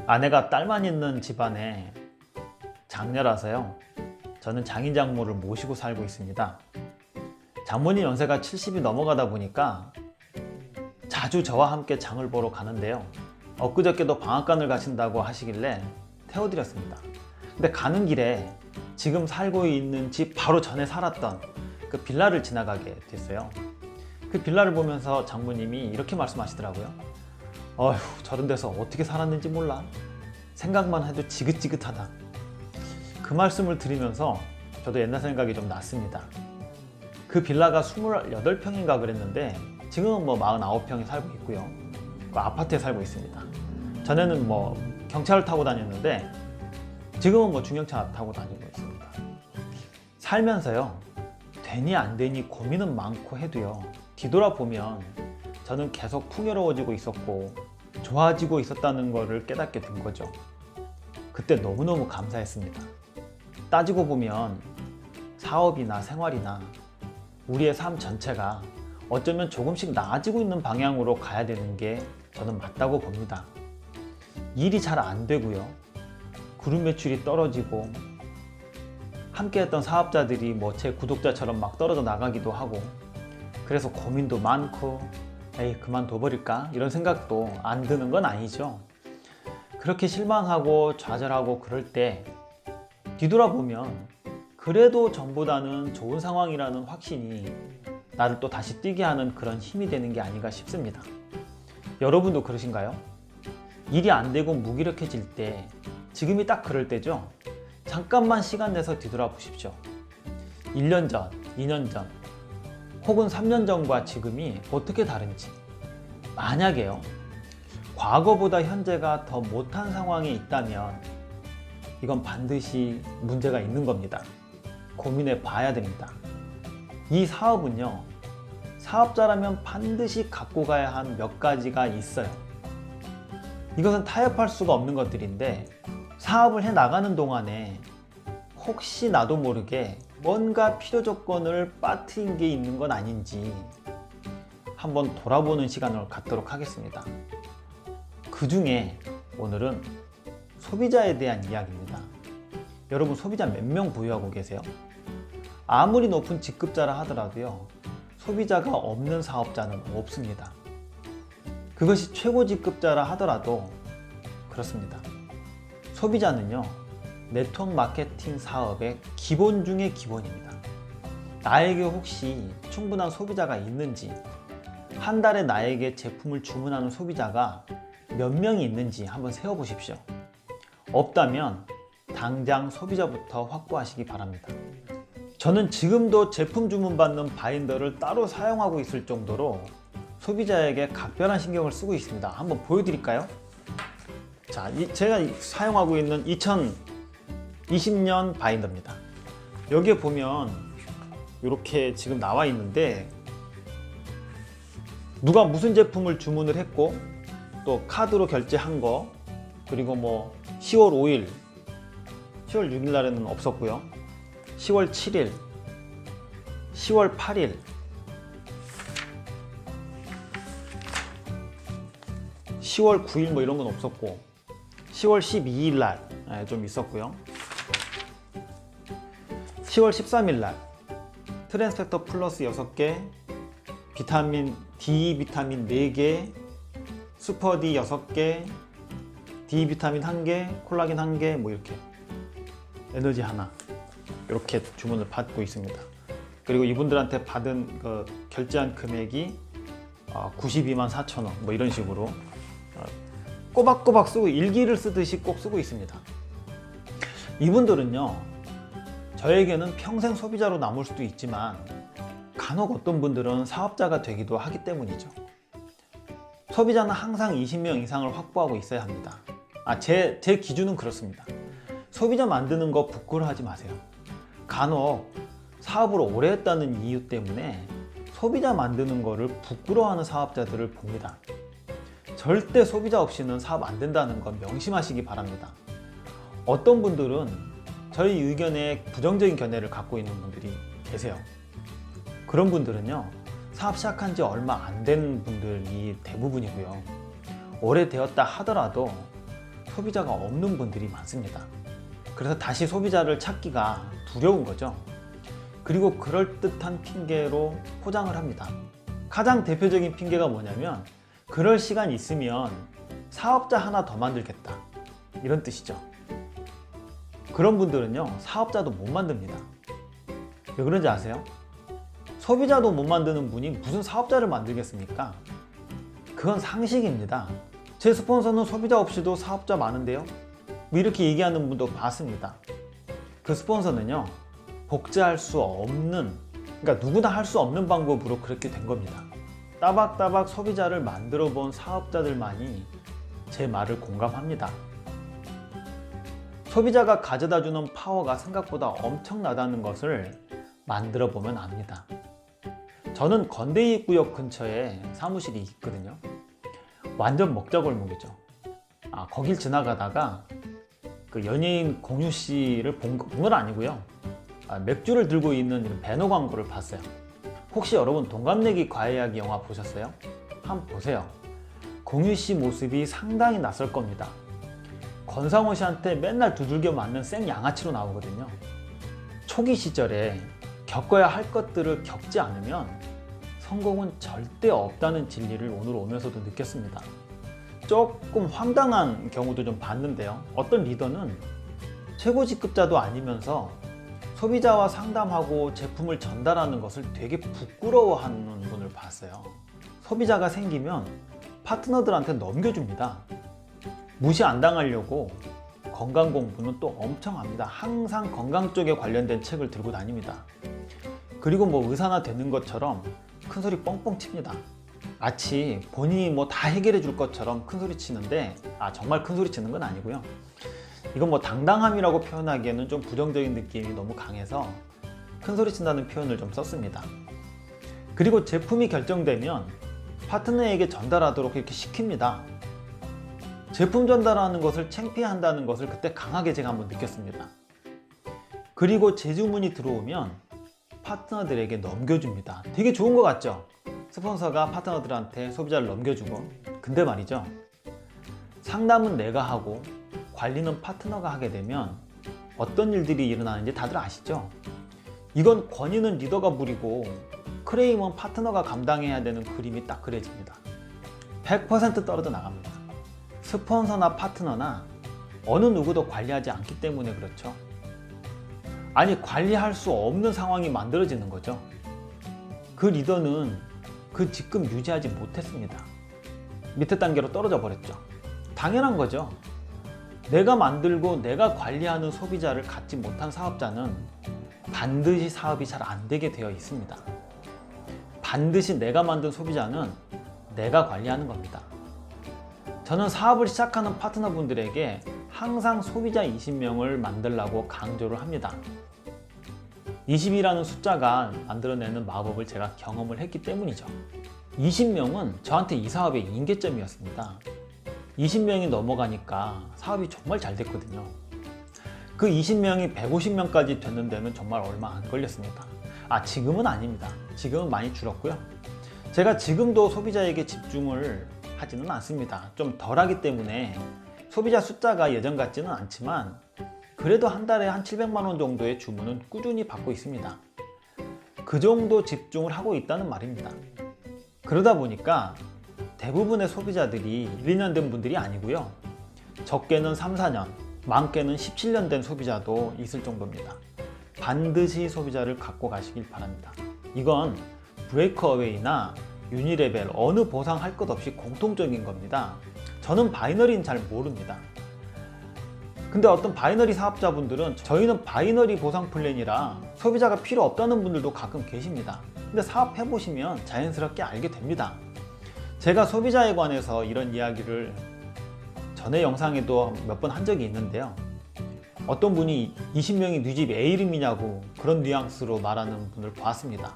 아내가 딸만 있는 집안에 장녀라서요. 저는 장인 장모를 모시고 살고 있습니다. 장모님 연세가 70이 넘어가다 보니까 자주 저와 함께 장을 보러 가는데요. 엊그저께도 방앗간을 가신다고 하시길래 태워드렸습니다. 근데 가는 길에 지금 살고 있는 집 바로 전에 살았던 그 빌라를 지나가게 됐어요. 그 빌라를 보면서 장모님이 이렇게 말씀하시더라고요. 어휴, 저런 데서 어떻게 살았는지 몰라. 생각만 해도 지긋지긋하다. 그 말씀을 들으면서 저도 옛날 생각이 좀 났습니다. 그 빌라가 28평인가 그랬는데 지금은 뭐 49평에 살고 있고요. 그 아파트에 살고 있습니다. 전에는 뭐 경차를 타고 다녔는데 지금은 뭐 중형차 타고 다니고 있습니다. 살면서요, 되니 안 되니 고민은 많고 해도요, 뒤돌아보면 저는 계속 풍요로워지고 있었고 좋아지고 있었다는 것을 깨닫게 된 거죠. 그때 너무너무 감사했습니다. 따지고 보면 사업이나 생활이나 우리의 삶 전체가 어쩌면 조금씩 나아지고 있는 방향으로 가야 되는 게 저는 맞다고 봅니다. 일이 잘 안 되고요, 그룹 매출이 떨어지고 함께 했던 사업자들이 뭐 제 구독자처럼 막 떨어져 나가기도 하고, 그래서 고민도 많고 에이 그만둬버릴까 이런 생각도 안 드는 건 아니죠. 그렇게 실망하고 좌절하고 그럴 때 뒤돌아보면 그래도 전보다는 좋은 상황이라는 확신이 나를 또 다시 뛰게 하는 그런 힘이 되는 게 아닌가 싶습니다. 여러분도 그러신가요? 일이 안 되고 무기력해질 때 지금이 딱 그럴 때죠. 잠깐만 시간 내서 뒤돌아보십시오. 1년 전, 2년 전 혹은 3년 전과 지금이 어떻게 다른지. 만약에요, 과거보다 현재가 더 못한 상황에 있다면 이건 반드시 문제가 있는 겁니다. 고민해 봐야 됩니다. 이 사업은요, 사업자라면 반드시 갖고 가야 한 몇 가지가 있어요. 이것은 타협할 수가 없는 것들인데 사업을 해 나가는 동안에 혹시 나도 모르게 뭔가 필요 조건을 빠뜨린 게 있는 건 아닌지 한번 돌아보는 시간을 갖도록 하겠습니다. 그 중에 오늘은 소비자에 대한 이야기입니다. 여러분, 소비자 몇 명 보유하고 계세요? 아무리 높은 직급자라 하더라도요, 소비자가 없는 사업자는 없습니다. 그것이 최고 직급자라 하더라도 그렇습니다. 소비자는요, 네트워크 마케팅 사업의 기본 중의 기본입니다. 나에게 혹시 충분한 소비자가 있는지, 한 달에 나에게 제품을 주문하는 소비자가 몇 명이 있는지 한번 세어보십시오. 없다면 당장 소비자부터 확보하시기 바랍니다. 저는 지금도 제품 주문받는 바인더를 따로 사용하고 있을 정도로 소비자에게 각별한 신경을 쓰고 있습니다. 한번 보여드릴까요? 자, 제가 사용하고 있는 2020년 바인더입니다. 여기에 보면 이렇게 지금 나와 있는데 누가 무슨 제품을 주문을 했고 또 카드로 결제한 거, 그리고 뭐 10월 5일, 10월 6일 날에는 없었고요, 10월 7일, 10월 8일, 10월 9일 뭐 이런 건 없었고 10월 12일 날 좀 있었고요, 10월 13일 날 트랜스펙터 플러스 6개, 비타민 D 비타민 4개, 슈퍼 D 6개, D 비타민 1개, 콜라겐 1개, 뭐 이렇게 에너지 하나, 이렇게 주문을 받고 있습니다. 그리고 이분들한테 받은 그 결제한 금액이 92만 4천 원, 뭐 이런 식으로 꼬박꼬박 쓰고 일기를 쓰듯이 꼭 쓰고 있습니다. 이분들은요, 저에게는 평생 소비자로 남을 수도 있지만 간혹 어떤 분들은 사업자가 되기도 하기 때문이죠. 소비자는 항상 20명 이상을 확보하고 있어야 합니다. 제 기준은 그렇습니다. 소비자 만드는 거 부끄러워하지 마세요. 간혹 사업을 오래 했다는 이유 때문에 소비자 만드는 거를 부끄러워하는 사업자들을 봅니다. 절대 소비자 없이는 사업 안 된다는 건 명심하시기 바랍니다. 어떤 분들은 저희 의견에 부정적인 견해를 갖고 있는 분들이 계세요. 그런 분들은요, 사업 시작한 지 얼마 안 된 분들이 대부분이고요, 오래되었다 하더라도 소비자가 없는 분들이 많습니다. 그래서 다시 소비자를 찾기가 두려운 거죠. 그리고 그럴듯한 핑계로 포장을 합니다. 가장 대표적인 핑계가 뭐냐면 그럴 시간 있으면 사업자 하나 더 만들겠다, 이런 뜻이죠. 그런 분들은요, 사업자도 못 만듭니다. 왜 그런지 아세요? 소비자도 못 만드는 분이 무슨 사업자를 만들겠습니까? 그건 상식입니다. 제 스폰서는 소비자 없이도 사업자 많은데요? 뭐 이렇게 얘기하는 분도 봤습니다. 그 스폰서는요, 복제할 수 없는, 그러니까 누구나 할 수 없는 방법으로 그렇게 된 겁니다. 따박따박 소비자를 만들어 본 사업자들만이 제 말을 공감합니다. 소비자가 가져다 주는 파워가 생각보다 엄청나다는 것을 만들어 보면 압니다. 저는 건대입구역 근처에 사무실이 있거든요. 완전 먹자골목이죠. 거길 지나가다가 그 연예인 공유 씨를 본 건 아니고요. 맥주를 들고 있는 이런 배너 광고를 봤어요. 혹시 여러분 동갑내기 과외하기 영화 보셨어요? 한번 보세요. 공유 씨 모습이 상당히 낯설 겁니다. 권상우 씨한테 맨날 두들겨 맞는 생 양아치로 나오거든요. 초기 시절에 겪어야 할 것들을 겪지 않으면 성공은 절대 없다는 진리를 오늘 오면서도 느꼈습니다. 조금 황당한 경우도 좀 봤는데요. 어떤 리더는 최고 직급자도 아니면서 소비자와 상담하고 제품을 전달하는 것을 되게 부끄러워하는 분을 봤어요. 소비자가 생기면 파트너들한테 넘겨줍니다. 무시 안 당하려고 건강 공부는 또 엄청 합니다. 항상 건강 쪽에 관련된 책을 들고 다닙니다. 그리고 뭐 의사나 되는 것처럼 큰소리 뻥뻥 칩니다. 마치 본인이 뭐 다 해결해 줄 것처럼 큰소리 치는데, 정말 큰소리 치는 건 아니고요. 이건 뭐 당당함이라고 표현하기에는 좀 부정적인 느낌이 너무 강해서 큰소리 친다는 표현을 좀 썼습니다. 그리고 제품이 결정되면 파트너에게 전달하도록 이렇게 시킵니다. 제품 전달하는 것을 창피한다는 것을 그때 강하게 제가 한번 느꼈습니다. 그리고 재주문이 들어오면 파트너들에게 넘겨줍니다. 되게 좋은 것 같죠? 스폰서가 파트너들한테 소비자를 넘겨주고. 근데 말이죠, 상담은 내가 하고 관리는 파트너가 하게 되면 어떤 일들이 일어나는지 다들 아시죠? 이건 권위는 리더가 부리고 크레임은 파트너가 감당해야 되는 그림이 딱 그려집니다. 100% 떨어져 나갑니다. 스폰서나 파트너나 어느 누구도 관리하지 않기 때문에 그렇죠. 아니, 관리할 수 없는 상황이 만들어지는 거죠. 그 리더는 그 직급 유지하지 못했습니다. 밑에 단계로 떨어져 버렸죠. 당연한 거죠. 내가 만들고 내가 관리하는 소비자를 갖지 못한 사업자는 반드시 사업이 잘 안 되게 되어 있습니다. 반드시 내가 만든 소비자는 내가 관리하는 겁니다. 저는 사업을 시작하는 파트너분들에게 항상 소비자 20명을 만들라고 강조를 합니다. 20이라는 숫자가 만들어내는 마법을 제가 경험을 했기 때문이죠. 20명은 저한테 이 사업의 임계점이었습니다. 20명이 넘어가니까 사업이 정말 잘 됐거든요. 그 20명이 150명까지 됐는 데는 정말 얼마 안 걸렸습니다. 지금은 아닙니다. 지금은 많이 줄었고요. 제가 지금도 소비자에게 집중을 하지는 않습니다. 좀 덜하기 때문에 소비자 숫자가 예전 같지는 않지만 그래도 한 달에 한 700만 원 정도의 주문은 꾸준히 받고 있습니다. 그 정도 집중을 하고 있다는 말입니다. 그러다 보니까 대부분의 소비자들이 1, 2년 된 분들이 아니고요. 적게는 3, 4년, 많게는 17년 된 소비자도 있을 정도입니다. 반드시 소비자를 갖고 가시길 바랍니다. 이건 브레이크어웨이나 유니레벨 어느 보상할 것 없이 공통적인 겁니다. 저는 바이너리는 잘 모릅니다. 근데 어떤 바이너리 사업자분들은 저희는 바이너리 보상 플랜이라 소비자가 필요 없다는 분들도 가끔 계십니다. 근데 사업해보시면 자연스럽게 알게 됩니다. 제가 소비자에 관해서 이런 이야기를 전에 영상에도 몇 번 한 적이 있는데요. 어떤 분이 20명이 네 집 애 이름이냐고 그런 뉘앙스로 말하는 분을 봤습니다.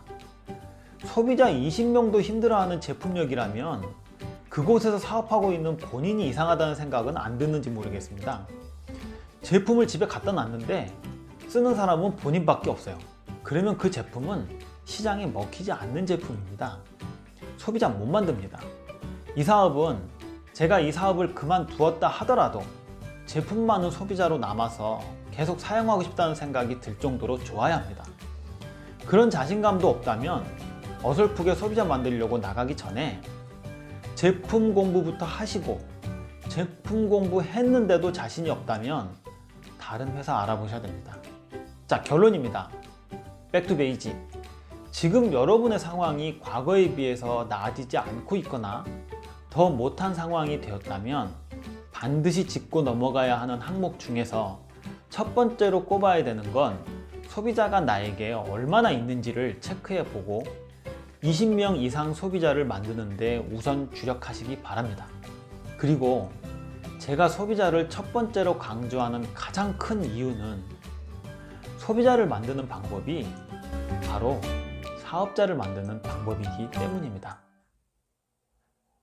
소비자 20명도 힘들어하는 제품력이라면 그곳에서 사업하고 있는 본인이 이상하다는 생각은 안 드는지 모르겠습니다. 제품을 집에 갖다 놨는데 쓰는 사람은 본인밖에 없어요. 그러면 그 제품은 시장에 먹히지 않는 제품입니다. 소비자 못 만듭니다. 이 사업은 제가 이 사업을 그만두었다 하더라도 제품 많은 소비자로 남아서 계속 사용하고 싶다는 생각이 들 정도로 좋아야 합니다. 그런 자신감도 없다면 어설프게 소비자 만들려고 나가기 전에 제품 공부부터 하시고, 제품 공부했는데도 자신이 없다면 다른 회사 알아보셔야 됩니다. 자, 결론입니다. 백투 베이직. 지금 여러분의 상황이 과거에 비해서 나아지지 않고 있거나 더 못한 상황이 되었다면 반드시 짚고 넘어가야 하는 항목 중에서 첫 번째로 꼽아야 되는 건 소비자가 나에게 얼마나 있는지를 체크해 보고 20명 이상 소비자를 만드는 데 우선 주력하시기 바랍니다. 그리고 제가 소비자를 첫 번째로 강조하는 가장 큰 이유는 소비자를 만드는 방법이 바로 사업자를 만드는 방법이기 때문입니다.